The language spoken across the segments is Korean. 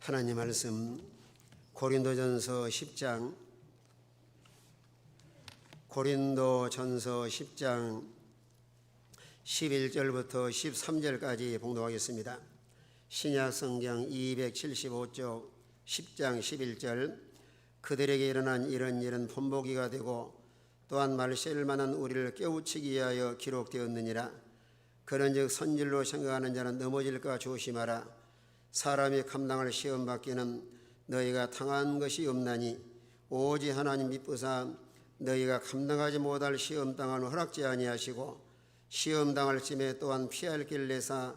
하나님 말씀 고린도전서 10장 11절부터 13절까지 봉독하겠습니다. 신약성경 275쪽 10장 11절 그들에게 일어난 이런 일은 본보기가 되고 또한 말세를 만한 우리를 깨우치기 위하여 기록되었느니라. 그런즉 선질로 생각하는 자는 넘어질까 조심하라. 사람이 감당할 시험 받기는 너희가 당한 것이 없나니 오직 하나님 미쁘사 너희가 감당하지 못할 시험 당하는 허락지 아니하시고 시험 당할 쯤에 또한 피할 길을 내사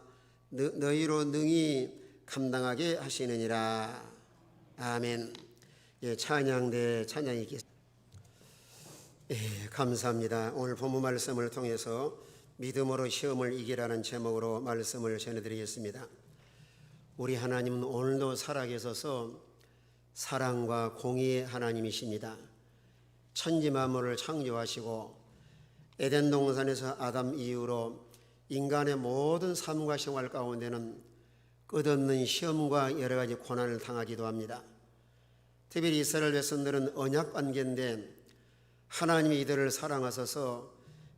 너희로 능히 감당하게 하시느니라. 아멘. 찬양대 찬양이 있겠습니다. 감사합니다. 오늘 본문 말씀을 통해서 믿음으로 시험을 이기라는 제목으로 말씀을 전해드리겠습니다. 우리 하나님은 오늘도 살아계셔서 사랑과 공의의 하나님이십니다. 천지 만물을 창조하시고 에덴 동산에서 아담 이후로 인간의 모든 삶과 생활 가운데는 끝없는 시험과 여러 가지 고난을 당하기도 합니다. 특별히 이스라엘 백성들은 언약 관계인데 하나님이 이들을 사랑하셔서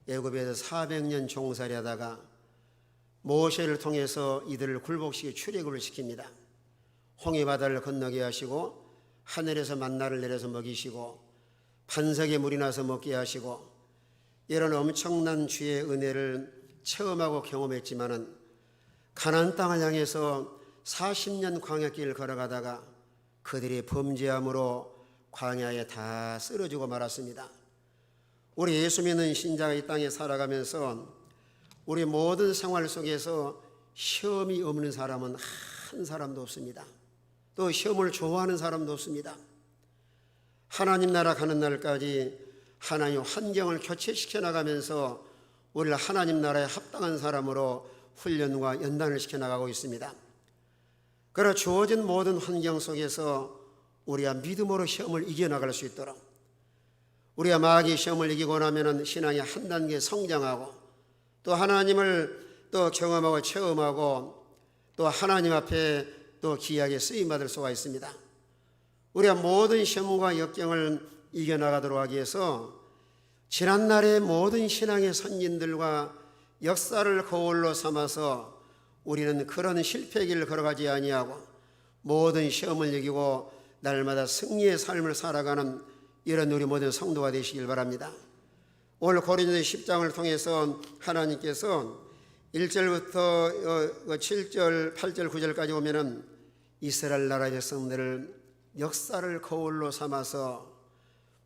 애굽에서 400년 종살이 하다가 모세를 통해서 이들을 굴복시켜 출애굽을 시킵니다. 홍해 바다를 건너게 하시고 하늘에서 만나를 내려서 먹이시고 반석에 물이 나서 먹게 하시고 이런 엄청난 주의 은혜를 체험하고 경험했지만은 가나안 땅을 향해서 40년 광야길을 걸어가다가 그들이 범죄함으로 광야에 다 쓰러지고 말았습니다. 우리 예수 믿는 신자가 이 땅에 살아가면서 우리 모든 생활 속에서 시험이 없는 사람은 한 사람도 없습니다. 또 시험을 좋아하는 사람도 없습니다. 하나님 나라 가는 날까지 하나님 환경을 교체시켜 나가면서 우리를 하나님 나라에 합당한 사람으로 훈련과 연단을 시켜 나가고 있습니다. 그러나 주어진 모든 환경 속에서 우리가 믿음으로 시험을 이겨나갈 수 있도록 우리가 마귀 시험을 이기고 나면 신앙이 한 단계 성장하고 또 하나님을 또 경험하고 체험하고 또 하나님 앞에 또 귀하게 쓰임받을 수가 있습니다. 우리가 모든 시험과 역경을 이겨나가도록 하기 위해서 지난날의 모든 신앙의 선진들과 역사를 거울로 삼아서 우리는 그런 실패길을 걸어가지 아니하고 모든 시험을 이기고 날마다 승리의 삶을 살아가는 이런 우리 모든 성도가 되시길 바랍니다. 오늘 고린도서 10장을 통해서 하나님께서 1절부터 7절, 8절, 9절까지 오면은 이스라엘 나라 백성들을 역사를 거울로 삼아서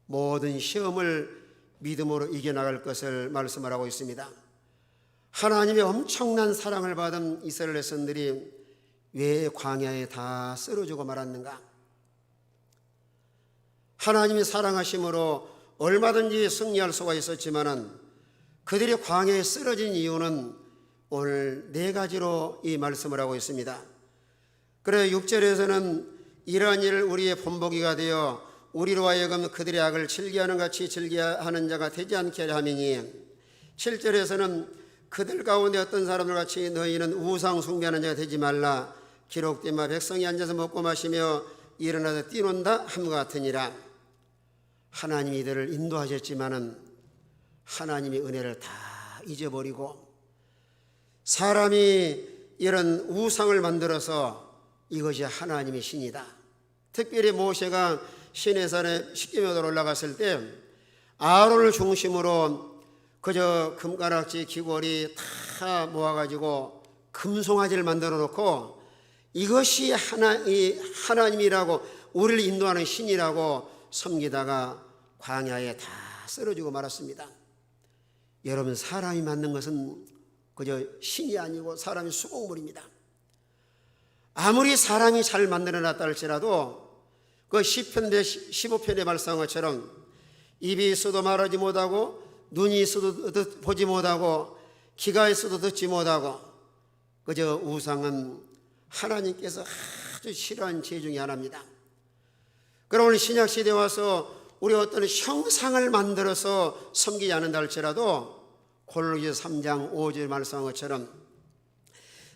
모든 시험을 믿음으로 이겨나갈 것을 말씀을 하고 있습니다. 하나님의 엄청난 사랑을 받은 이스라엘 백성들이 왜 광야에 다 쓰러지고 말았는가? 하나님이 사랑하심으로 얼마든지 승리할 수가 있었지만은 그들이 광야에 쓰러진 이유는 오늘 네 가지로 이 말씀을 하고 있습니다. 그래 6절에서는 이러한 일을 우리의 본보기가 되어 우리로 하여금 그들의 악을 즐겨하는 같이 즐겨하는 자가 되지 않게 하려 함이니 7절에서는 그들 가운데 어떤 사람들 같이 너희는 우상 숭배하는 자가 되지 말라. 기록된 바 백성이 앉아서 먹고 마시며 일어나서 뛰논다 함과 같으니라. 하나님이 이들을 인도하셨지만은 하나님의 은혜를 다 잊어버리고 사람이 이런 우상을 만들어서 이것이 하나님의 신이다. 특별히 모세가 시내산에 십계명으로 올라갔을 때 아론을 중심으로 그저 금가락지 귀걸이 다 모아가지고 금송아지를 만들어 놓고 이것이 하나님이라고 우리를 인도하는 신이라고 섬기다가 광야에 다 쓰러지고 말았습니다. 여러분, 사람이 만든 것은 그저 신이 아니고 사람이 수공물입니다. 아무리 사람이 잘 만들어놨다 할지라도 그 시편 15편에 말씀한 것처럼 입이 있어도 말하지 못하고 눈이 있어도 보지 못하고 귀가 있어도 듣지 못하고 그저 우상은 하나님께서 아주 싫어하는 죄 중에 하나입니다. 그럼 오늘 신약시대에 와서 우리 어떤 형상을 만들어서 섬기지 않는다 할지라도 골로새서 3장 5절 말씀한 것처럼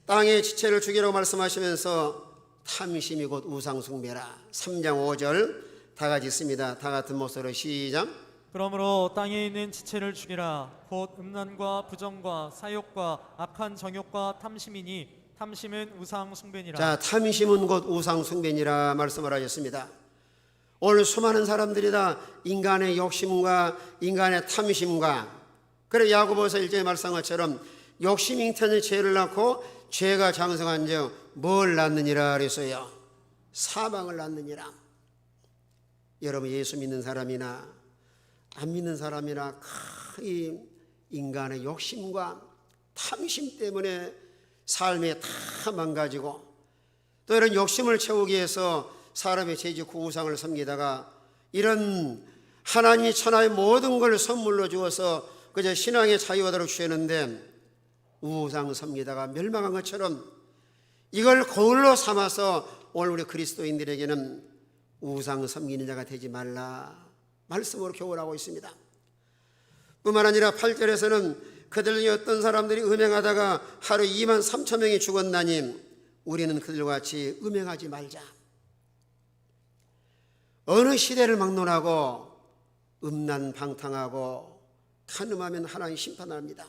땅의 지체를 죽이라고 말씀하시면서 탐심이 곧 우상숭배라. 3장 5절 다 같이 있습니다. 다 같은 목소리로 시작. 그러므로 땅에 있는 지체를 죽이라. 곧 음란과 부정과 사욕과 악한 정욕과 탐심이니 탐심은 우상 숭배니라. 자, 탐심은 곧 우상 숭배니라 말씀을 하셨습니다. 오늘 수많은 사람들이 다 인간의 욕심과 인간의 탐심과, 그래 야고보서 1장에 말씀한 것처럼 욕심 잉태는 죄를 낳고 죄가 장성한 즉 뭘 낳느니라 그랬어요. 사망을 낳느니라. 여러분, 예수 믿는 사람이나 안 믿는 사람이나 이 인간의 욕심과 탐심 때문에 삶이 다 망가지고, 또 이런 욕심을 채우기 위해서 사람의 죄짓고 우상을 섬기다가 이런 하나님이 천하의 모든 걸 선물로 주어서 그저 신앙의 자유하도록 주셨는데 우상 섬기다가 멸망한 것처럼 이걸 거울로 삼아서 오늘 우리 그리스도인들에게는 우상 섬기는 자가 되지 말라 말씀으로 교훈하고 있습니다. 뿐만 아니라 8절에서는 그들 중에 어떤 사람들이 음행하다가 하루 2만 3천 명이 죽었나니 우리는 그들과 같이 음행하지 말자. 어느 시대를 막론하고 음란방탕하고 간음하면 하나님 심판합니다.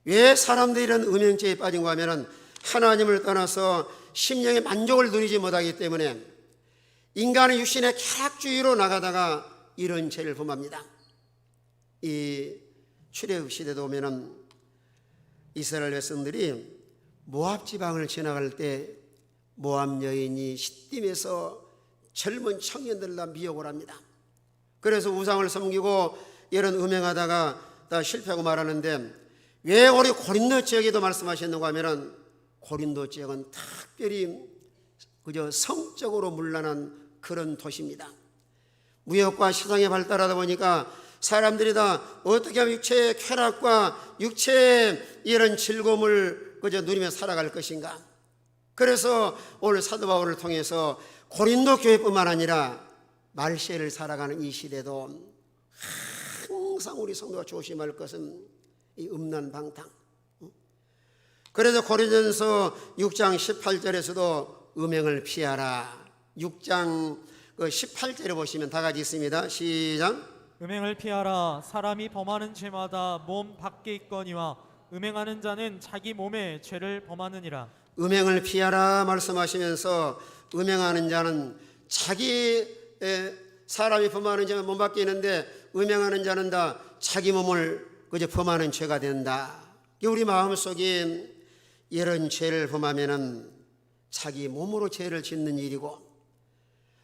왜 사람들이 이런 음행죄에 빠진가 하면 하나님을 떠나서 심령의 만족을 누리지 못하기 때문에 인간의 육신의 쾌락주의로 나가다가 이런 죄를 범합니다. 이 출애굽 시대도 오면은 이스라엘 백성들이 모압 지방을 지나갈 때 모압 여인이 시딤에서 젊은 청년들 다 미혹을 합니다. 그래서 우상을 섬기고 이런 음행하다가 다 실패하고 말하는데, 왜 우리 고린도 지역에도 말씀하셨는가 하면은 고린도 지역은 특별히 그저 성적으로 문란한 그런 도시입니다. 무역과 시장이 발달하다 보니까 사람들이 다 어떻게 하면 육체의 쾌락과 육체의 이런 즐거움을 그저 누리며 살아갈 것인가. 그래서 오늘 사도 바울을 통해서 고린도 교회뿐만 아니라 말세를 살아가는 이 시대도 항상 우리 성도가 조심할 것은 이 음란방탕. 그래서 고린도전서 6장 18절에서도 음행을 피하라. 6장 18절에 보시면 다 같이 있습니다. 시작. 음행을 피하라. 사람이 범하는 죄마다 몸 밖에 있거니와 음행하는 자는 자기 몸에 죄를 범하느니라. 음행을 피하라 말씀하시면서 음행하는 자는 자기 사람이 범하는 죄가 몸 밖에 있는데 음행하는 자는 다 자기 몸을 그저 범하는 죄가 된다. 우리 마음속에 이런 죄를 범하면은 자기 몸으로 죄를 짓는 일이고,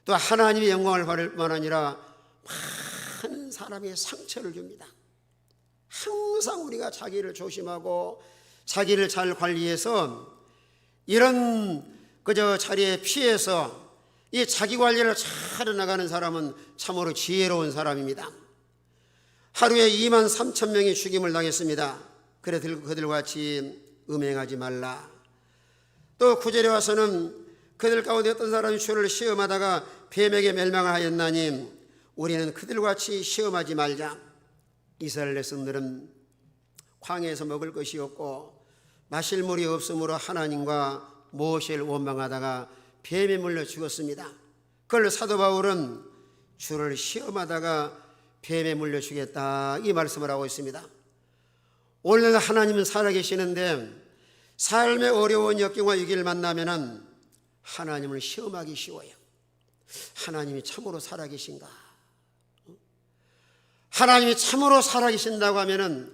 또 하나님의 영광을 받을 뿐만 아니라 많은 사람의 상처를 줍니다. 항상 우리가 자기를 조심하고 자기를 잘 관리해서 이런 그저 자리에 피해서 이 자기 관리를 잘 해나가는 사람은 참으로 지혜로운 사람입니다. 하루에 2만 3천 명이 죽임을 당했습니다. 그래 그들과 같이 음행하지 말라. 또 9절에 와서는 그들 가운데 어떤 사람이 주를 시험하다가 뱀에게 멸망을 하였나니 우리는 그들과 같이 시험하지 말자. 이스라엘 백성들은 광야에서 먹을 것이 없고 마실 물이 없으므로 하나님과 모세를 원망하다가 뱀에 물려 죽었습니다. 그걸 사도 바울은 주를 시험하다가 뱀에 물려 죽였다 이 말씀을 하고 있습니다. 오늘날 하나님은 살아계시는데 삶의 어려운 역경과 위기를 만나면은 하나님을 시험하기 쉬워요. 하나님이 참으로 살아계신가? 하나님이 참으로 살아계신다고 하면은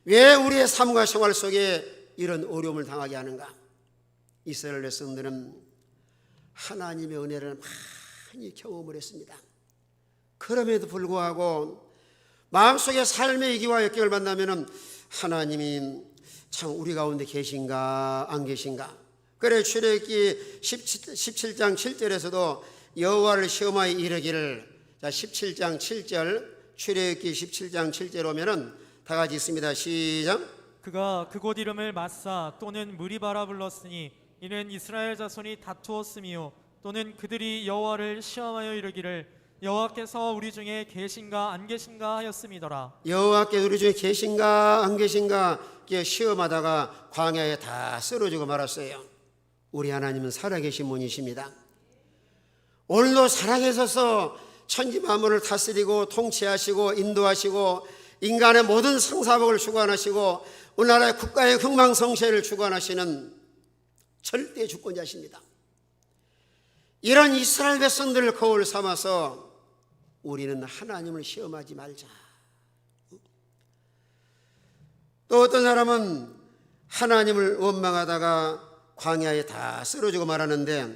왜 우리의 삶과 생활 속에 이런 어려움을 당하게 하는가? 이스라엘 백성들은 하나님의 은혜를 많이 경험을 했습니다. 그럼에도 불구하고 마음속에 삶의 위기와 역경을 만나면은 하나님이 참 우리 가운데 계신가 안 계신가? 그래 출애굽기 17장 7절에서도 여호와를 시험하여 이르기를, 자 17장 7절 출애굽기 17장 7절 오면은 다 같이 있습니다. 시작. 그가 그곳 이름을 마사 또는 무리바라 불렀으니 이는 이스라엘 자손이 다투었음이요 또는 그들이 여호와를 시험하여 이르기를 여호와께서 우리 중에 계신가 안 계신가 하였음이더라. 여호와께서 우리 중에 계신가 안 계신가 시험하다가 광야에 다 쓰러지고 말았어요. 우리 하나님은 살아계신 분이십니다. 오늘도 살아계셔서 천지 만물을 다스리고 통치하시고 인도하시고 인간의 모든 생사복을 주관하시고 우리나라의 국가의 흥망성쇠를 주관하시는 절대 주권자십니다. 이런 이스라엘 백성들을 거울 삼아서 우리는 하나님을 시험하지 말자. 또 어떤 사람은 하나님을 원망하다가 광야에 다 쓰러지고 말하는데,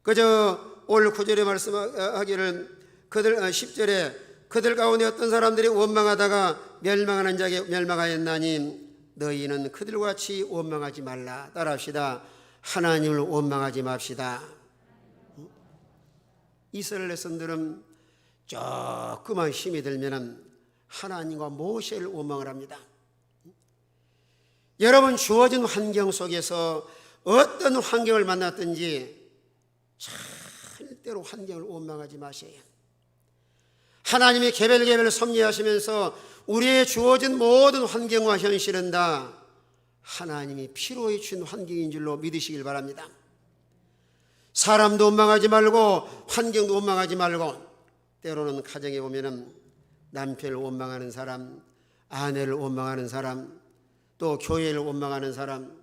그저 오늘 9절에 말씀하기를 그들 10절에 그들 가운데 어떤 사람들이 원망하다가 멸망하는 자에게 멸망하였나니 너희는 그들과 같이 원망하지 말라. 따라합시다. 하나님을 원망하지 맙시다. 이스라엘 백성들은 조그만 힘이 들면 하나님과 모세를 원망을 합니다. 여러분, 주어진 환경 속에서 어떤 환경을 만났든지 절대로 환경을 원망하지 마세요. 하나님이 개별 섭리하시면서 우리의 주어진 모든 환경과 현실은 다 하나님이 필요해 주신 환경인 줄로 믿으시길 바랍니다. 사람도 원망하지 말고 환경도 원망하지 말고, 때로는 가정에 보면은 남편을 원망하는 사람, 아내를 원망하는 사람, 또 교회를 원망하는 사람.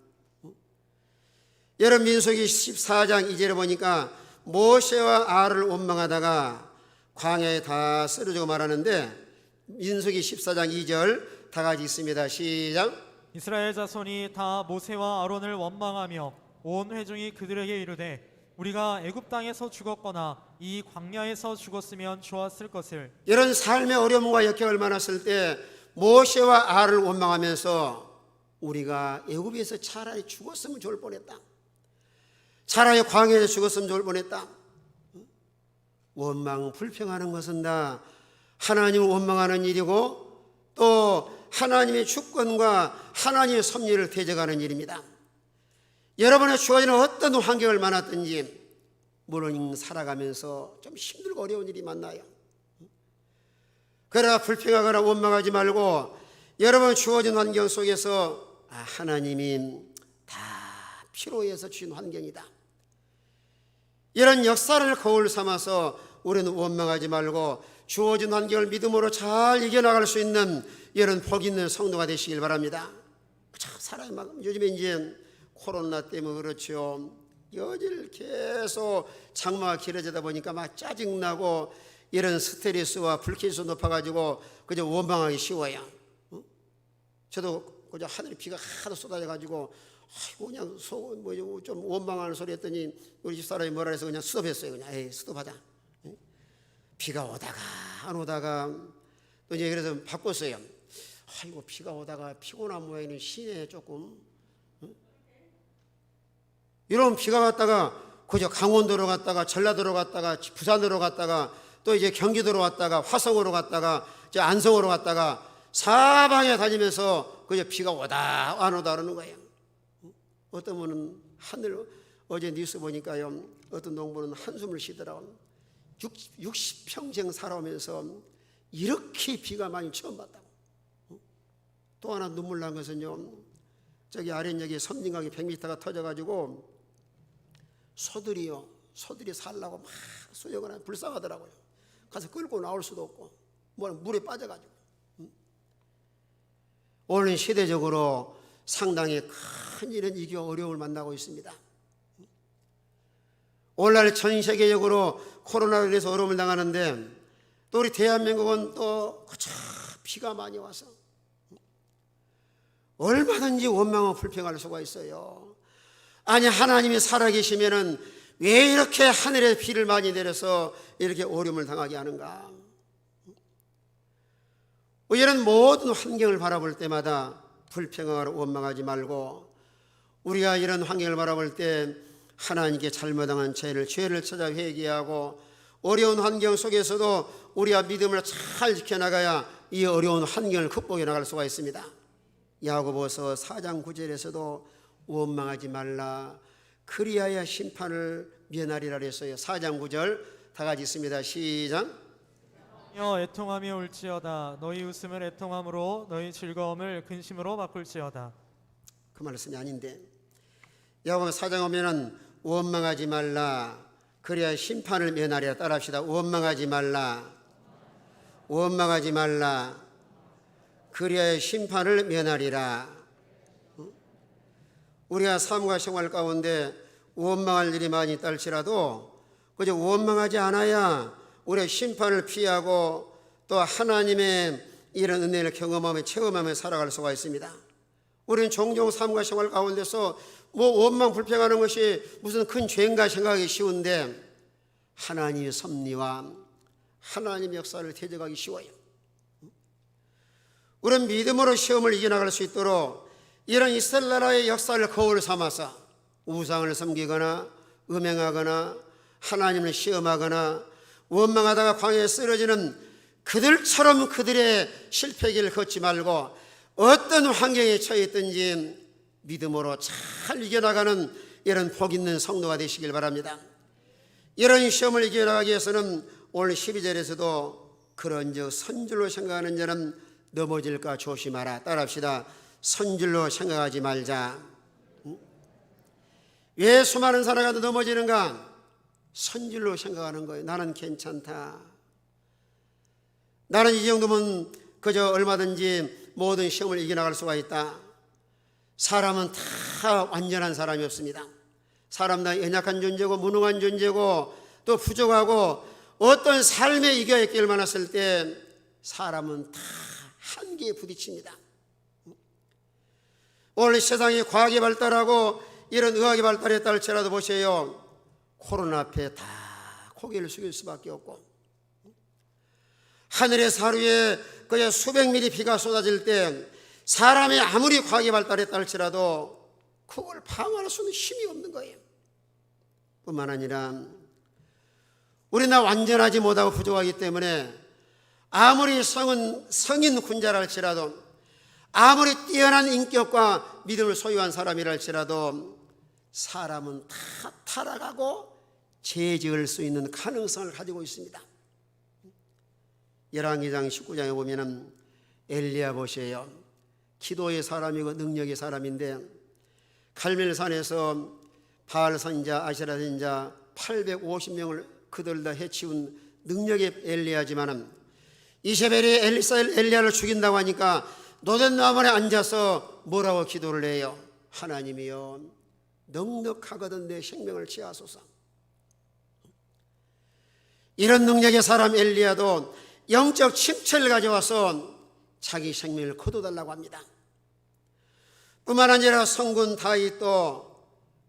여러분, 민수기 14장 2절에 보니까 모세와 아론을 원망하다가 광야에 다 쓰러지고 말하는데, 민수기 14장 2절 다 같이 있습니다. 시작. 이스라엘 자손이 다 모세와 아론을 원망하며 온 회중이 그들에게 이르되 우리가 애굽 땅에서 죽었거나 이 광야에서 죽었으면 좋았을 것을. 이런 삶의 어려움과 역경을 만났을 때 모세와 아론을 원망하면서 우리가 애굽에서 차라리 죽었으면 좋을 뻔했다, 차라리 광야에서 죽었으면 좋을 뻔했다. 원망, 불평하는 것은 다 하나님을 원망하는 일이고 또 하나님의 주권과 하나님의 섭리를 대적하는 일입니다. 여러분의 주어지는 어떤 환경을 만났든지 물론 살아가면서 좀 힘들고 어려운 일이 만나요. 그러나 불평하거나 원망하지 말고 여러분 주어진 환경 속에서 하나님이 다 필요해서 주신 환경이다, 이런 역사를 거울 삼아서 우리는 원망하지 말고 주어진 환경을 믿음으로 잘 이겨나갈 수 있는 이런 복 있는 성도가 되시길 바랍니다. 사람이 막 요즘에 이제 코로나 때문에 그렇죠. 여질 계속 장마가 길어지다 보니까 막 짜증나고 이런 스트레스와 불쾌지수 높아가지고 그저 원망하기 쉬워요. 저도 그저 하늘에 비가 하도 쏟아져가지고 아이고 그냥 좀 원망하는 소리 했더니 우리 집사람이 뭐라 해서 그냥 스톱했어요. 그냥 에이 스톱하자. 비가 오다가 안 오다가 또 이제 그래서 바꿨어요. 아이고 비가 오다가 피곤한 모양이는 시내에 조금 이런 비가 갔다가 그저 강원도로 갔다가 전라도로 갔다가 부산으로 갔다가 또 이제 경기도로 갔다가 화성으로 갔다가 이제 안성으로 갔다가 사방에 다니면서 그저 비가 오다 안 오다 그러는 거예요. 어떤 분은 하늘, 어제 뉴스 보니까요, 어떤 농부는 한숨을 쉬더라고요. 60평생 살아오면서 이렇게 비가 많이 처음 봤다고. 또 하나 눈물 난 것은요, 저기 아랫역에 섬진강이 100m가 터져가지고 소들이 살라고 막 수영을 하면 불쌍하더라고요. 가서 끌고 나올 수도 없고 물에 빠져가지고. 오늘 시대적으로 상당히 큰 이런 이교 어려움을 만나고 있습니다. 오늘날 전 세계적으로 코로나로 인해서 어려움을 당하는데 또 우리 대한민국은 또 그저 비가 많이 와서 얼마든지 원망하고 불평할 수가 있어요. 아니 하나님이 살아계시면은 왜 이렇게 하늘에 비를 많이 내려서 이렇게 어려움을 당하게 하는가? 이런 모든 환경을 바라볼 때마다 불평하고 원망하지 말고 우리가 이런 환경을 바라볼 때 하나님께 잘못한 죄를 찾아 회개하고 어려운 환경 속에서도 우리가 믿음을 잘 지켜나가야 이 어려운 환경을 극복해 나갈 수가 있습니다. 야고보서 4장 9절에서도 원망하지 말라 그리하여 심판을 면하리라 했어요. 4장 9절 다 같이 있습니다. 시작. 애통하며 울지어다 너희 웃음을 애통함으로 너희 즐거움을 근심으로 바꿀지어다. 그 말씀이 아닌데 야고보 4장 오면은 원망하지 말라. 그래야 심판을 면하리라. 따라합시다. 원망하지 말라. 원망하지 말라. 그래야 심판을 면하리라. 우리가 삶과 생활 가운데 원망할 일이 많이 있다 할지라도 그저 원망하지 않아야 우리의 심판을 피하고 또 하나님의 이런 은혜를 경험하며 체험하며 살아갈 수가 있습니다. 우리는 종종 삶과 생활 가운데서 원망 불평하는 것이 무슨 큰 죄인가 생각하기 쉬운데 하나님의 섭리와 하나님의 역사를 대적하기 쉬워요. 우리는 믿음으로 시험을 이겨나갈 수 있도록 이런 이스라엘 나라의 역사를 거울 삼아서 우상을 섬기거나 음행하거나 하나님을 시험하거나 원망하다가 광야에 쓰러지는 그들처럼 그들의 실패길을 걷지 말고 어떤 환경에 처해 있든지 믿음으로 잘 이겨나가는 이런 복 있는 성도가 되시길 바랍니다. 이런 시험을 이겨나가기 위해서는 오늘 12절에서도 그런즉 선줄로 생각하는 자는 넘어질까 조심하라. 따라합시다. 선줄로 생각하지 말자. 왜 수많은 사람이 넘어지는가? 선줄로 생각하는 거예요. 나는 괜찮다. 나는 이 정도면 그저 얼마든지 모든 시험을 이겨나갈 수가 있다. 사람은 다 완전한 사람이 없습니다. 사람 다 연약한 존재고 무능한 존재고 또 부족하고 어떤 삶의 이겨야 길 많았을 때 사람은 다 한계에 부딪힙니다. 오늘 세상이 과학이 발달하고 이런 의학이 발달했다 할지라도 보세요. 코로나 앞에 다 고개를 숙일 수밖에 없고 하늘에서 하루에 그냥 수백 미리 비가 쏟아질 때 사람이 아무리 과학이 발달했다 할지라도 그걸 방어할 수는 힘이 없는 거예요. 뿐만 아니라 우리는 완전하지 못하고 부족하기 때문에 아무리 성인 군자라 할지라도 아무리 뛰어난 인격과 믿음을 소유한 사람이라 할지라도 사람은 다 타락하고 죄 지을 수 있는 가능성을 가지고 있습니다. 열왕기상 19장에 보면은 엘리야 보세요. 기도의 사람이고 능력의 사람인데 갈멜산에서 바알 선지자, 아세라 선지자 850명을 그들 다 해치운 능력의 엘리야지만은 이세벨이 엘리야를 죽인다고 하니까 노된 나무 아래 앉아서 뭐라고 기도를 해요? 하나님이여 넉넉하거든 내 생명을 취하소서. 이런 능력의 사람 엘리야도 영적 침체를 가져와서 자기 생명을 거둬달라고 합니다. 뿐만 아니라 성군 다윗도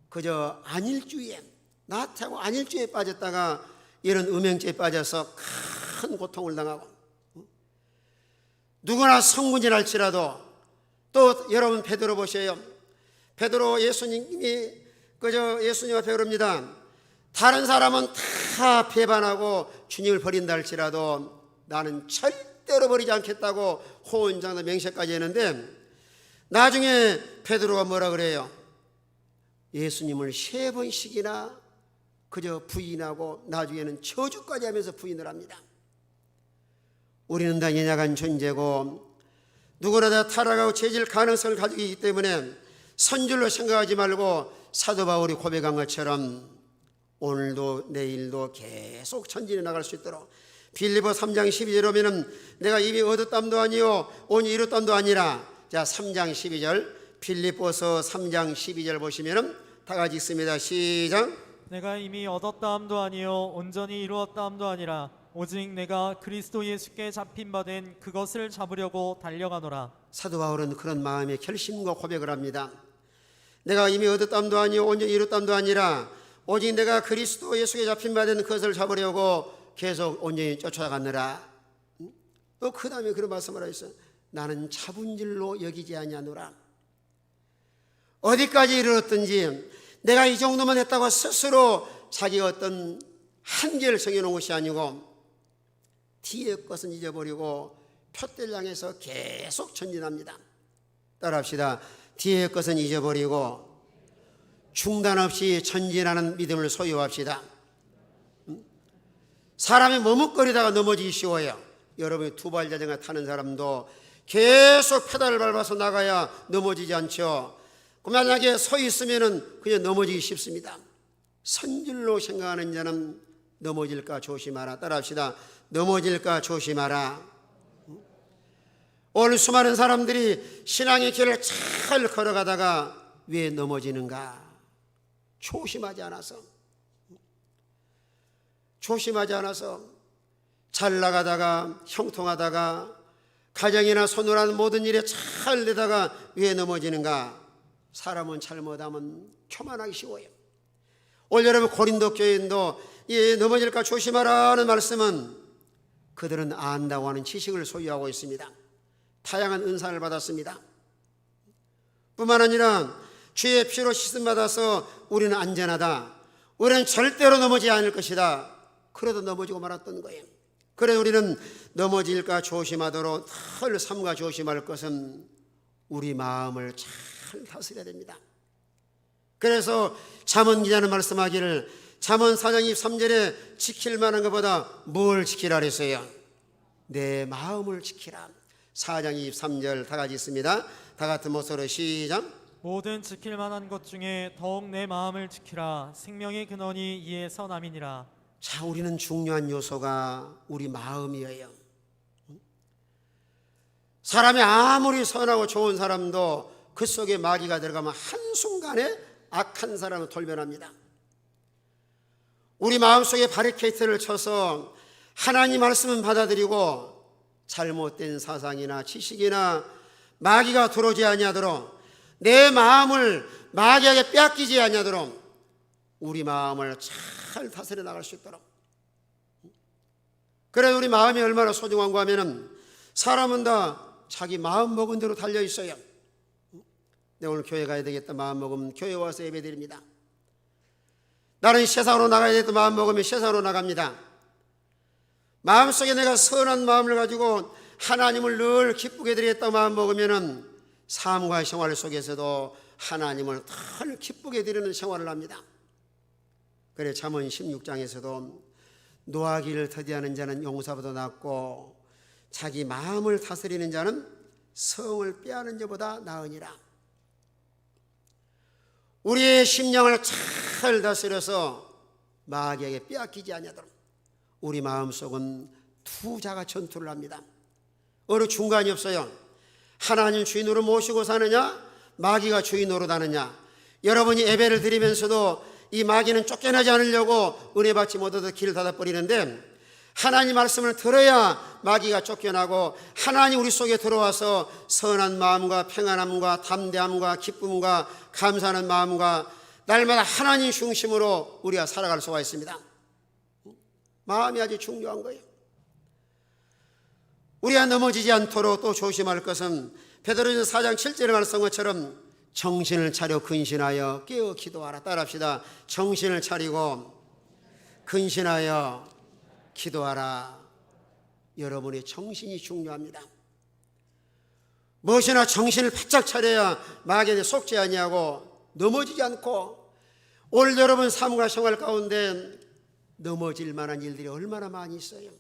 그저 안일주의에 나태하고 안일주의에 빠졌다가 이런 음행죄에 빠져서 큰 고통을 당하고 누구나 성군이랄지라도 또 여러분 베드로 보세요. 베드로 예수님이 그저 예수님 앞에 그럽니다. 다른 사람은 다 배반하고 주님을 버린다 할지라도 나는 절대로 버리지 않겠다고 호언장도 맹세까지 했는데 나중에 베드로가 뭐라 그래요? 예수님을 3번씩이나 그저 부인하고 나중에는 저주까지 하면서 부인을 합니다. 우리는 다 연약한 존재고 누구나 다 타락하고 죄질 가능성을 가지고 있기 때문에 선줄로 생각하지 말고 사도 바울이 고백한 것처럼 오늘도 내일도 계속 전진해 나갈 수 있도록 빌립보 3장 12절 오면은 내가 이미 얻었담도 아니요 오니 이뤘담도 아니라 자 3장 12절 빌립보서 3장 12절 보시면은 다 같이 있습니다. 시작. 내가 이미 얻었다함도 아니요 온전히 이루었다함도 아니라 오직 내가 그리스도 예수께 잡힌 바 된 그것을 잡으려고 달려가노라. 사도 바울은 그런 마음의 결심과 고백을 합니다. 내가 이미 얻었담도 아니요 온전히 이뤘담도 아니라 오직 내가 그리스도 예수께 잡힌 바 된 그것을 잡으려고 계속 온전히 쫓아가느라. 또 그 다음에 그런 말씀을 하셨어요. 나는 잡은 줄로 여기지 아니하노라. 어디까지 이르렀든지 내가 이 정도만 했다고 스스로 자기가 어떤 한계를 정해놓은 것이 아니고 뒤의 것은 잊어버리고 표대를 향해서 계속 전진합니다. 따라합시다. 뒤의 것은 잊어버리고 중단 없이 전진하는 믿음을 소유합시다. 사람이 머뭇거리다가 넘어지기 쉬워요. 여러분이 두발 자전거 타는 사람도 계속 페달을 밟아서 나가야 넘어지지 않죠. 만약에 서 있으면은 그냥 넘어지기 쉽습니다. 선질로 생각하는 자는 넘어질까 조심하라. 따라합시다. 넘어질까 조심하라. 오늘 수많은 사람들이 신앙의 길을 잘 걸어가다가 왜 넘어지는가? 조심하지 않아서. 잘 나가다가 형통하다가 가정이나 손으로 모든 일에 잘 되다가 왜 넘어지는가? 사람은 잘못하면 교만하기 쉬워요. 오늘 여러분 고린도 교인도 넘어질까 조심하라 하는 말씀은 그들은 안다고 하는 지식을 소유하고 있습니다. 다양한 은사를 받았습니다. 뿐만 아니라 주의 피로 씻음 받아서 우리는 안전하다. 우리는 절대로 넘어지지 않을 것이다. 그래도 넘어지고 말았던 거예요. 그래 우리는 넘어질까 조심하도록 늘 삼가 조심할 것은 우리 마음을 잘 다스려야 됩니다. 그래서 잠언 기자는 말씀하기를 잠언 4장 23절에 지킬 만한 것보다 뭘 지키라 그랬어요? 내 마음을 지키라. 4장 23절 다 같이 있습니다. 다 같은 목소리로 시작. 모든 지킬 만한 것 중에 더욱 내 마음을 지키라. 생명의 근원이 이에서 남이니라. 자, 우리는 중요한 요소가 우리 마음이에요. 사람이 아무리 선하고 좋은 사람도 그 속에 마귀가 들어가면 한순간에 악한 사람은 돌변합니다. 우리 마음속에 바리케이트를 쳐서 하나님 말씀은 받아들이고 잘못된 사상이나 지식이나 마귀가 들어오지 아니하도록 내 마음을 마귀에게 빼앗기지 아니하도록 우리 마음을 잘 다스려 나갈 수 있도록. 그래 우리 마음이 얼마나 소중한가 하면은 사람은 다 자기 마음 먹은 대로 달려 있어요. 내 오늘 교회 가야 되겠다 마음 먹으면 교회 와서 예배 드립니다. 나는 세상으로 나가야 되겠다 마음 먹으면 세상으로 나갑니다. 마음속에 내가 선한 마음을 가지고 하나님을 늘 기쁘게 드리겠다 마음 먹으면은 삶과 생활 속에서도 하나님을 늘 기쁘게 드리는 생활을 합니다. 그래 잠언 16장에서도 노하기를 더디하는 자는 용사보다 낫고 자기 마음을 다스리는 자는 성을 빼앗는 자보다 나으니라. 우리의 심령을 잘 다스려서 마귀에게 빼앗기지 아니하도록 우리 마음속은 두 자가 전투를 합니다. 어느 중간이 없어요. 하나님 주인으로 모시고 사느냐 마귀가 주인으로 다느냐. 여러분이 예배를 드리면서도 이 마귀는 쫓겨나지 않으려고 은혜 받지 못해서 길을 닫아버리는데 하나님 말씀을 들어야 마귀가 쫓겨나고 하나님 우리 속에 들어와서 선한 마음과 평안함과 담대함과 기쁨과 감사하는 마음과 날마다 하나님 중심으로 우리가 살아갈 수가 있습니다. 마음이 아주 중요한 거예요. 우리가 넘어지지 않도록 또 조심할 것은 베드로전서 4장 7절에 말씀한 것처럼 정신을 차려 근신하여 깨어 기도하라. 따라합시다. 정신을 차리고 근신하여 기도하라. 여러분의 정신이 중요합니다. 무엇이나 정신을 바짝 차려야 마귀에 속지 아니하고 넘어지지 않고 오늘 여러분 삶과 생활 가운데 넘어질 만한 일들이 얼마나 많이 있어요.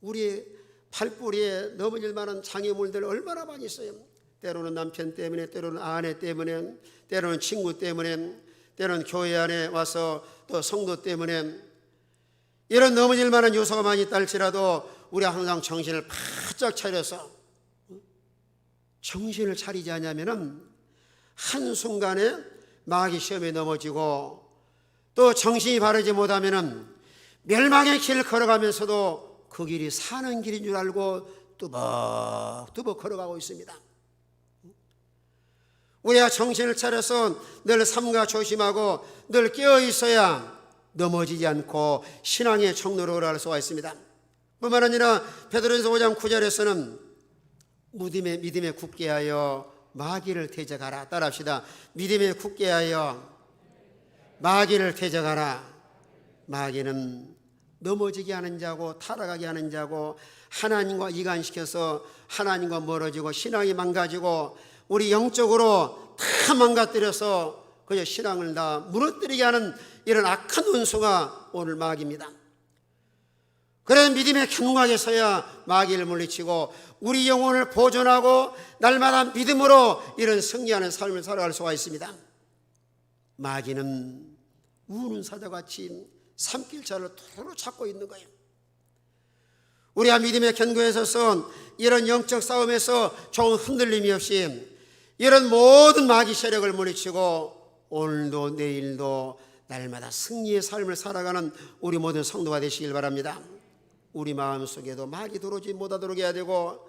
우리 팔뿌리에 넘어질 만한 장애물들 얼마나 많이 있어요. 때로는 남편 때문에, 때로는 아내 때문에, 때로는 친구 때문에, 때로는 교회 안에 와서 또 성도 때문에 이런 넘어질 만한 요소가 많이 있다 할지라도 우리가 항상 정신을 바짝 차려서 정신을 차리지 않으면 한순간에 마귀 시험에 넘어지고 또 정신이 바르지 못하면 멸망의 길을 걸어가면서도 그 길이 사는 길인 줄 알고 뚜벅뚜벅 걸어가고 있습니다. 우리가 정신을 차려서 늘 삼가 조심하고 늘 깨어 있어야 넘어지지 않고 신앙의 청로로 올라갈 수가 있습니다. 뿐만 아니라 베드로전서 5장 9절에서는 믿음에 굳게 하여 마귀를 대적하라. 따라합시다. 믿음에 굳게 하여 마귀를 대적하라. 마귀는 넘어지게 하는 자고 타락하게 하는 자고 하나님과 이간시켜서 하나님과 멀어지고 신앙이 망가지고 우리 영적으로 다 망가뜨려서 그저 신앙을 다 무너뜨리게 하는 이런 악한 원수가 오늘 마귀입니다. 그런 믿음의 견고하게 서야 마귀를 물리치고 우리 영혼을 보존하고 날마다 믿음으로 이런 승리하는 삶을 살아갈 수가 있습니다. 마귀는 우는 사자같이 삼킬자를 도로 찾고 있는 거예요. 우리가 믿음의 견고에 서서 이런 영적 싸움에서 조금 흔들림이 없이 이런 모든 마귀 세력을 물리치고 오늘도 내일도 날마다 승리의 삶을 살아가는 우리 모든 성도가 되시길 바랍니다. 우리 마음속에도 마귀 들어오지 못하도록 해야 되고,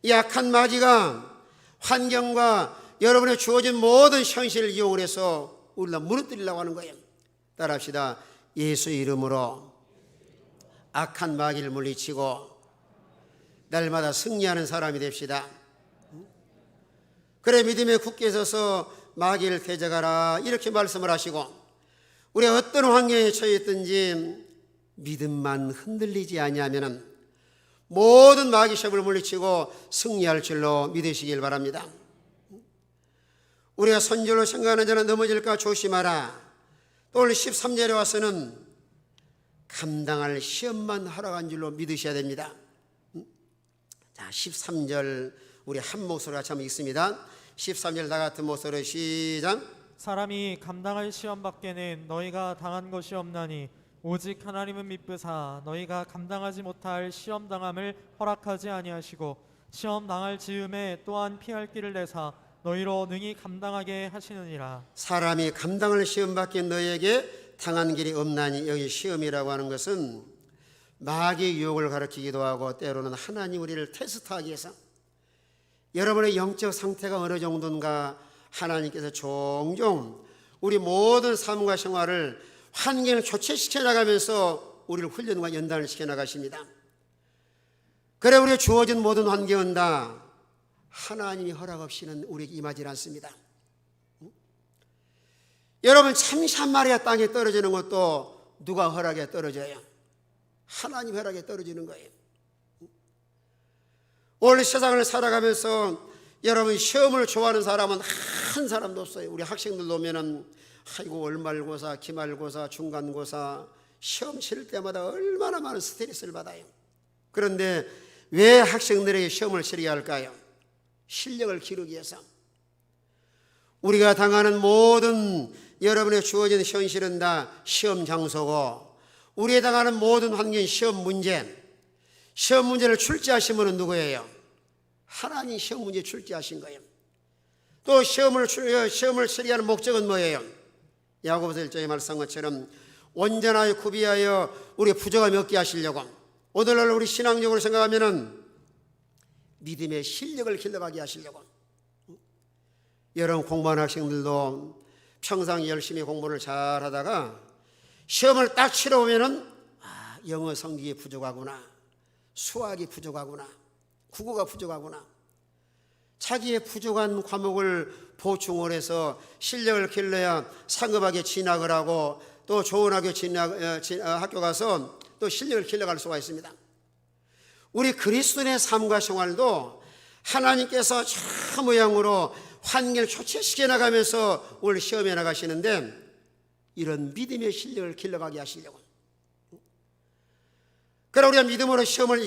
약한 마귀가 환경과 여러분의 주어진 모든 현실을 이용을 해서 우리를 무너뜨리려고 하는 거예요. 따라합시다. 예수 이름으로 악한 마귀를 물리치고 날마다 승리하는 사람이 됩시다. 그래, 믿음에 굳게 서서 마귀를 대적하라 이렇게 말씀을 하시고, 우리가 어떤 환경에 처해 있든지 믿음만 흔들리지 아니하면 모든 마귀 시험을 물리치고 승리할 줄로 믿으시길 바랍니다. 우리가 선절로 생각하는 자는 넘어질까 조심하라. 또 오늘 13절에 와서는 감당할 시험만 하러 간 줄로 믿으셔야 됩니다. 자, 13절 우리 한 목소리 같이 한번 읽습니다. 13절 다 같은 목소리로 시작. 사람이 감당할 시험 밖에는 너희가 당한 것이 없나니 오직 하나님은 미쁘사 너희가 감당하지 못할 시험 당함을 허락하지 아니하시고 시험 당할 즈음에 또한 피할 길을 내사 너희로 능히 감당하게 하시느니라. 사람이 감당할 시험 밖에 너희에게 당한 길이 없나니, 여기 시험이라고 하는 것은 마귀의 유혹을 가리키기도 하고 때로는 하나님 우리를 테스트하기 위해서 여러분의 영적 상태가 어느 정도인가 하나님께서 종종 우리 모든 삶과 생활을 환경을 교체시켜 나가면서 우리를 훈련과 연단을 시켜 나가십니다. 그래, 우리의 주어진 모든 환경은 다 하나님이 허락 없이는 우리에게 임하지 않습니다. 여러분, 잠시 한 마리가 땅에 떨어지는 것도 누가 허락에 떨어져요? 하나님 허락에 떨어지는 거예요. 오늘 세상을 살아가면서 여러분, 시험을 좋아하는 사람은 한 사람도 없어요. 우리 학생들 오면은 아이고 월말고사, 기말고사, 중간고사 시험 치를 때마다 얼마나 많은 스트레스를 받아요. 그런데 왜 학생들에게 시험을 치르게 할까요? 실력을 기르기 위해서. 우리가 당하는 모든 여러분의 주어진 현실은 다 시험 장소고, 우리에 당하는 모든 환경이 시험 문제를 출제하신 분은 누구예요? 하나님 시험 문제 출제하신 거예요. 또 시험을 처리하는 목적은 뭐예요? 야고보서 1장에 말씀한 것처럼 온전하여 구비하여 우리의 부족함이 없게 하시려고. 오늘날 우리 신앙적으로 생각하면은 믿음의 실력을 길러가게 하시려고. 여러분, 공부하는 학생들도 평상 열심히 공부를 잘 하다가 시험을 딱 치러 보면은 영어 성적이 부족하구나, 수학이 부족하구나, 국어가 부족하구나. 자기의 부족한 과목을 보충을 해서 실력을 길러야 상급하게 진학을 하고 또 좋은 학교 가서 또 실력을 길러갈 수가 있습니다. 우리 그리스도인의 삶과 생활도 하나님께서 저 모양으로 환경을 교체시켜 나가면서 오늘 시험에 나가시는데, 이런 믿음의 실력을 길러가게 하시려고. 그러나 우리가 믿음으로 시험을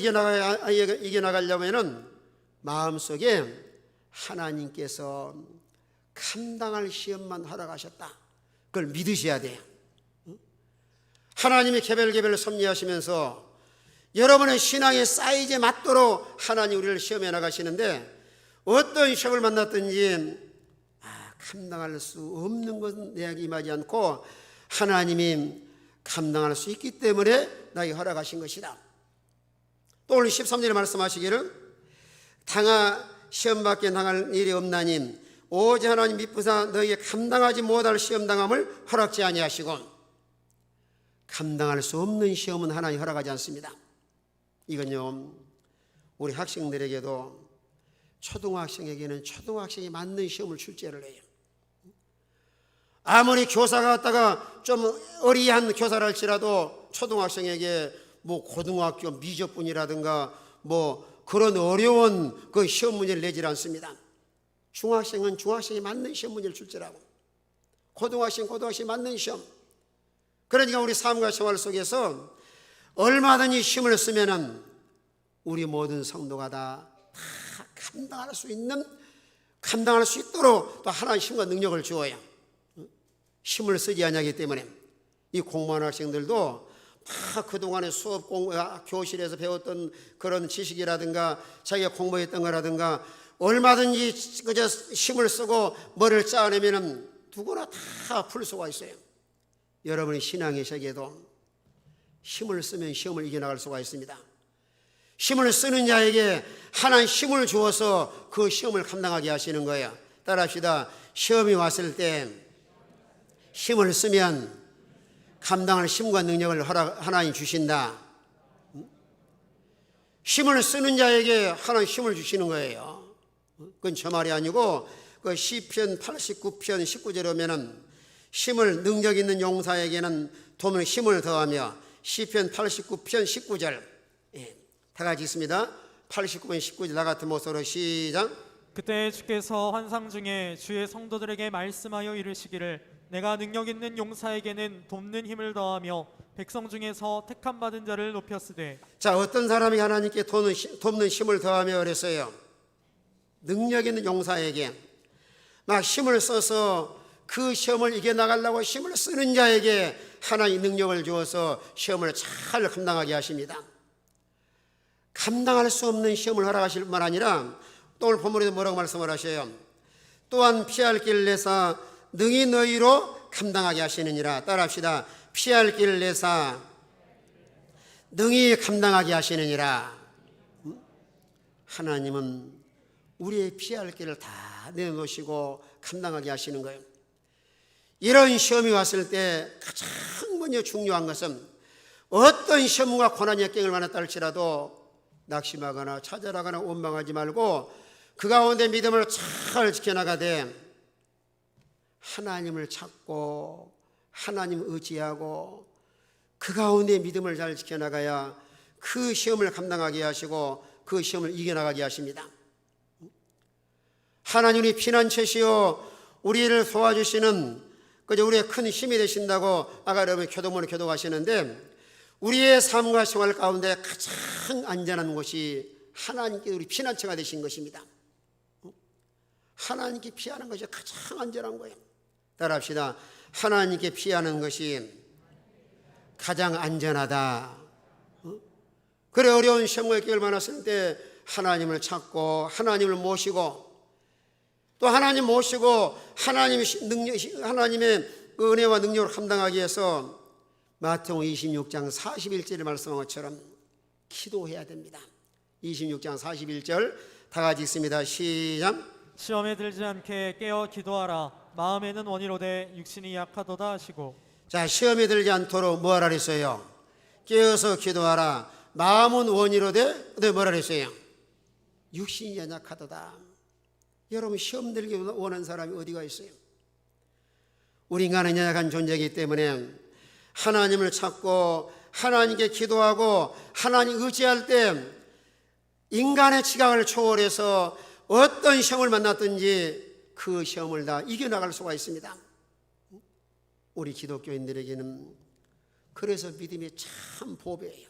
이겨나가려면 마음속에 하나님께서 감당할 시험만 하러 가셨다, 그걸 믿으셔야 돼요. 하나님이 개별 섭리하시면서 여러분의 신앙의 사이즈에 맞도록 하나님 우리를 시험해 나가시는데, 어떤 시험을 만났든지 감당할 수 없는 것은 내게 임하지 않고 하나님이 감당할 수 있기 때문에 나에게 허락하신 것이다. 또 오늘 13절에 말씀하시기를 시험 밖에 당할 일이 없나니 오직 하나님 미쁘사 너희에게 감당하지 못할 시험 당함을 허락지 아니하시고, 감당할 수 없는 시험은 하나님 허락하지 않습니다. 이건요, 우리 학생들에게도 초등학생에게는 초등학생이 맞는 시험을 출제를 해요. 아무리 교사가 왔다가 좀 어리한 교사를 할지라도 초등학생에게 뭐 고등학교 미적분이라든가 뭐 그런 어려운 그 시험 문제를 내질 않습니다. 중학생은 중학생이 맞는 시험 문제를 출제하고, 고등학생이 맞는 시험. 그러니까 우리 삶과 생활 속에서 얼마든지 힘을 쓰면은 우리 모든 성도가 다 감당할 수 있도록 또 하나의 힘과 능력을 주어요. 힘을 쓰지 않기 때문에 이 공무원 학생들도 그동안에 수업 교실에서 배웠던 그런 지식이라든가 자기가 공부했던 거라든가 얼마든지 그저 힘을 쓰고 머리를 짜내면은 누구나 다 풀 수가 있어요. 여러분의 신앙의 세계도 힘을 쓰면 시험을 이겨나갈 수가 있습니다. 힘을 쓰는 자에게 하나님 힘을 주어서 그 시험을 감당하게 하시는 거예요. 따라합시다. 시험이 왔을 때 힘을 쓰면 감당할 힘과 능력을 하나님 주신다. 힘을 쓰는 자에게 하나님 힘을 주시는 거예요. 그건 저 말이 아니고 그 시편 89편 19절에 보면은 힘을 능력 있는 용사에게는 도면 힘을 더하며 시편 89편 19절 다 같이 있습니다. 89편 19절 나 같은 모습으로 시작. 그때 주께서 환상 중에 주의 성도들에게 말씀하여 이르시기를 내가 능력 있는 용사에게는 돕는 힘을 더하며 백성 중에서 택함 받은 자를 높였으되. 자, 어떤 사람이 하나님께 돕는 힘을 더하며 그랬어요. 능력 있는 용사에게 막 힘을 써서 그 시험을 이겨나가려고 힘을 쓰는 자에게 하나님 능력을 주어서 시험을 잘 감당하게 하십니다. 감당할 수 없는 시험을 허락하실 뿐만 아니라 또 오늘 본문에도 뭐라고 말씀을 하셔요. 또한 피할 길을 내사 능히 너희로 감당하게 하시느니라. 따라합시다. 피할 길을 내사 능히 감당하게 하시느니라. 하나님은 우리의 피할 길을 다 내놓으시고 감당하게 하시는 거예요. 이런 시험이 왔을 때 가장 먼저 중요한 것은 어떤 시험과 고난이 역경을 만났다 할지라도 낙심하거나 좌절하거나 원망하지 말고 그 가운데 믿음을 잘 지켜나가되 하나님을 찾고 하나님 의지하고 그 가운데 믿음을 잘 지켜나가야 그 시험을 감당하게 하시고 그 시험을 이겨나가게 하십니다. 하나님이 피난처시요 우리를 도와주시는 그저 우리의 큰 힘이 되신다고 아까 여러분 교도문에 교도하시는데 우리의 삶과 생활 가운데 가장 안전한 곳이 하나님께 우리 피난처가 되신 것입니다. 하나님께 피하는 것이 가장 안전한 거예요. 따라합시다. 하나님께 피하는 것이 가장 안전하다. 그래 어려운 시험과 역경을 만났을 때 하나님을 찾고 하나님을 모시고 또 하나님 모시고 하나님의 은혜와 능력을 감당하기 위해서 마태복음 26장 41절에 말씀한 것처럼 기도해야 됩니다. 26장 41절 다 같이 있습니다. 시작. 시험에 들지 않게 깨어 기도하라. 마음에는 원이로되 육신이 약하도다 하시고. 자, 시험에 들지 않도록 뭐하라 그랬어요? 깨어서 기도하라. 마음은 원이로되 뭐라 그랬어요? 육신이 연약하도다. 여러분 시험 들기 원하는 사람이 어디가 있어요? 우리 인간은 연약한 존재이기 때문에 하나님을 찾고 하나님께 기도하고 하나님 의지할 때 인간의 지각을 초월해서 어떤 시험을 만났든지 그 시험을 다 이겨나갈 수가 있습니다. 우리 기독교인들에게는 그래서 믿음이 참 보배예요.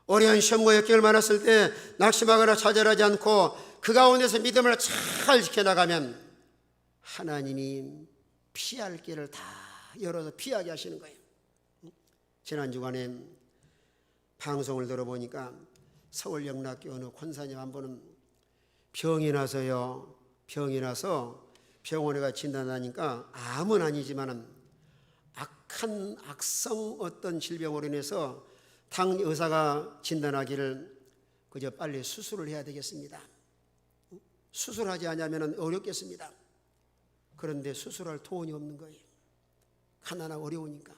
어려운 시험과 역경을 만났을 때 낙심하거나 좌절하지 않고 그 가운데서 믿음을 잘 지켜나가면 하나님이 피할 길을 다 열어서 피하게 하시는 거예요. 지난 주간에 방송을 들어보니까 서울 영락교 어느 권사님 한 분은 병이 나서 병원에 가 진단하니까 암은 아니지만은 악성 어떤 질병으로 인해서 당 의사가 진단하기를 그저 빨리 수술을 해야 되겠습니다. 수술하지 않으면 어렵겠습니다. 그런데 수술할 돈이 없는 거예요. 가난하고 어려우니까.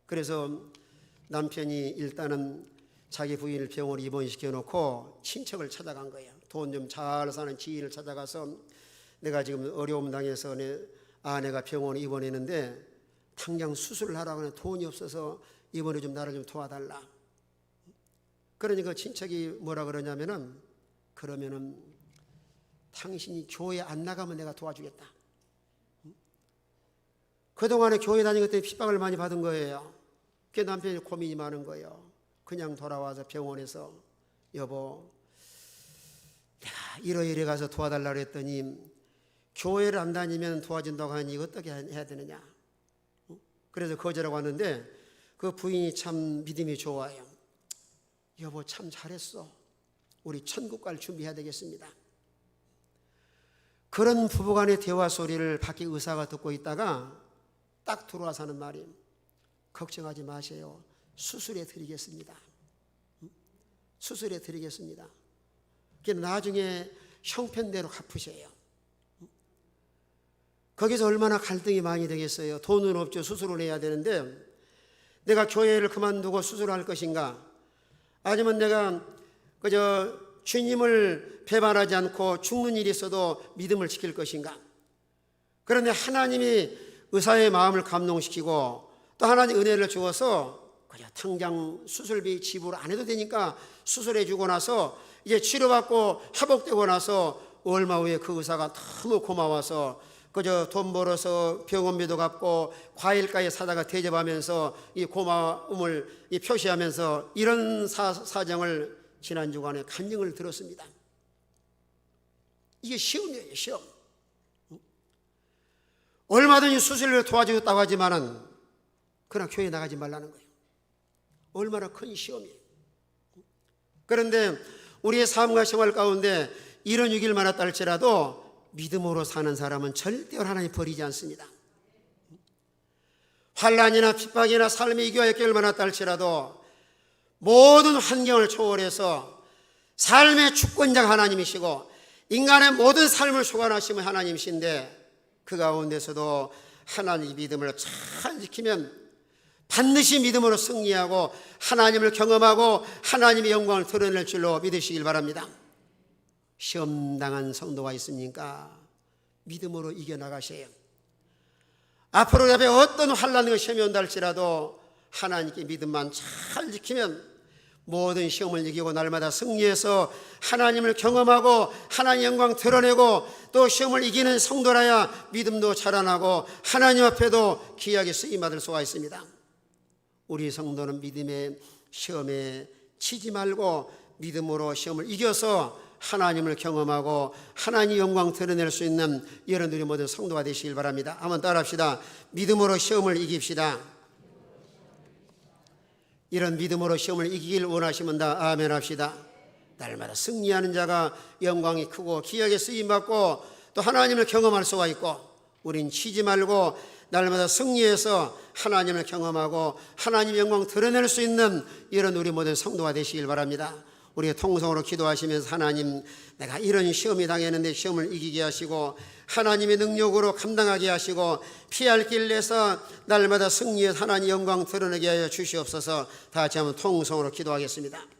그래서 남편이 일단은 자기 부인을 병원에 입원시켜 놓고 친척을 찾아간 거예요. 돈 좀 잘 사는 지인을 찾아가서 내가 지금 어려움 당해서 내 아내가 병원에 입원했는데 당장 수술을 하라고 하는 돈이 없어서 이번에 좀 나를 좀 도와달라. 그러니까 친척이 뭐라 그러냐면은 그러면은 당신이 교회 안 나가면 내가 도와주겠다. 그동안에 교회 다니는 것 때문에 핍박을 많이 받은 거예요. 그 남편이 고민이 많은 거예요. 그냥 돌아와서 병원에서 여보, 내가 이러이러 가서 도와달라고 했더니 교회를 안 다니면 도와준다고 하니 이거 어떻게 해야 되느냐. 그래서 거절하고 왔는데 그 부인이 참 믿음이 좋아요. 여보 참 잘했어. 우리 천국 갈 준비해야 되겠습니다. 그런 부부간의 대화 소리를 밖에 의사가 듣고 있다가 딱 들어와서 하는 말이 걱정하지 마세요. 수술해 드리겠습니다. 수술해 드리겠습니다. 나중에 형편대로 갚으세요. 거기서 얼마나 갈등이 많이 되겠어요. 돈은 없죠. 수술을 해야 되는데 내가 교회를 그만두고 수술할 것인가, 아니면 내가 그저 주님을 배반하지 않고 죽는 일이 있어도 믿음을 지킬 것인가. 그런데 하나님이 의사의 마음을 감동시키고 또 하나님 은혜를 주어서 그냥 당장 수술비 지불 안 해도 되니까 수술해 주고 나서 이제 치료받고 회복되고 나서 얼마 후에 그 의사가 너무 고마워서 그저 돈 벌어서 병원비도 갚고 과일까지 사다가 대접하면서 이 고마움을 표시하면서 이런 사정을 지난 주간에 간증을 들었습니다. 이게 시험이에요, 시험. 얼마든지 수술을 도와주겠다고 하지만은 그냥 교회 나가지 말라는 거예요. 얼마나 큰 시험이에요. 그런데 우리의 삶과 생활 가운데 이런 위기를 만났다 할지라도 믿음으로 사는 사람은 절대로 하나님 버리지 않습니다. 환난이나 핍박이나 삶의 위기와 역경을 만났다 할지라도 모든 환경을 초월해서 삶의 주권자가 하나님이시고 인간의 모든 삶을 주관하시는 하나님이신데 그 가운데서도 하나님의 믿음을 잘 지키면 반드시 믿음으로 승리하고 하나님을 경험하고 하나님의 영광을 드러낼 줄로 믿으시길 바랍니다. 시험당한 성도가 있습니까? 믿음으로 이겨나가세요. 앞으로 옆에 어떤 환난과 시험이 온다 할지라도 하나님께 믿음만 잘 지키면 모든 시험을 이기고 날마다 승리해서 하나님을 경험하고 하나님 영광 드러내고 또 시험을 이기는 성도라야 믿음도 자라나고 하나님 앞에도 귀하게 쓰임받을 수가 있습니다. 우리 성도는 믿음의 시험에 치지 말고 믿음으로 시험을 이겨서 하나님을 경험하고 하나님 영광 드러낼 수 있는 여러분들이 모든 성도가 되시길 바랍니다. 한번 따라합시다. 믿음으로 시험을 이깁시다. 이런 믿음으로 시험을 이기길 원하시면 다 아멘 합시다. 날마다 승리하는 자가 영광이 크고 귀하게 쓰임받고 또 하나님을 경험할 수가 있고, 우린 치지 말고 날마다 승리해서 하나님을 경험하고 하나님의 영광 드러낼 수 있는 이런 우리 모든 성도가 되시길 바랍니다. 우리 통성으로 기도하시면서 하나님, 내가 이런 시험이 당했는데 시험을 이기게 하시고 하나님의 능력으로 감당하게 하시고 피할 길 내서 날마다 승리해서 하나님 영광 드러내게 하여 주시옵소서. 다 같이 한번 통성으로 기도하겠습니다.